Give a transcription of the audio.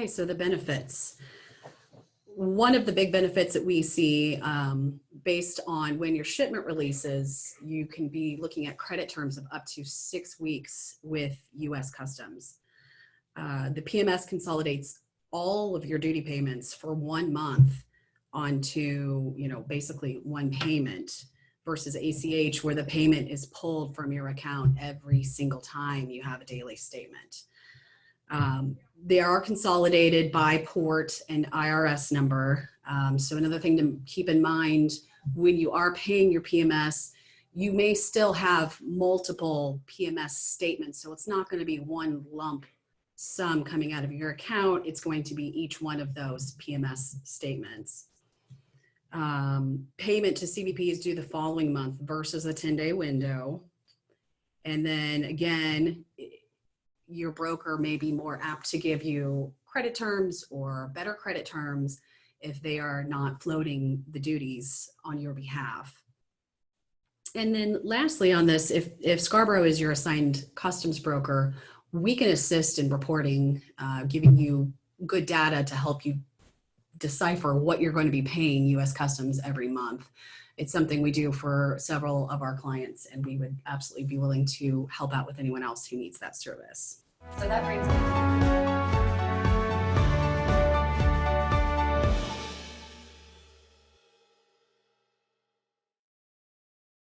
Okay, so the benefits. One of the big benefits that we see based on when your shipment releases, you can be looking at credit terms of up to 6 weeks with U.S. Customs. The PMS consolidates all of your duty payments for 1 month onto, basically one payment versus ACH, where the payment is pulled from your account every single time you have a daily statement. They are consolidated by port and IRS number. So another thing to keep in mind when you are paying your PMS, you may still have multiple PMS statements. So it's not going to be one lump sum coming out of your account. It's going to be each one of those PMS statements. Payment to CBP is due the following month versus a 10-day window. And then again, your broker may be more apt to give you credit terms or better credit terms if they are not floating the duties on your behalf. And then lastly on this, if Scarborough is your assigned customs broker, we can assist in reporting, giving you good data to help you decipher what you're going to be paying U.S. Customs every month. It's something we do for several of our clients, and we would absolutely be willing to help out with anyone else who needs that service. So that brings me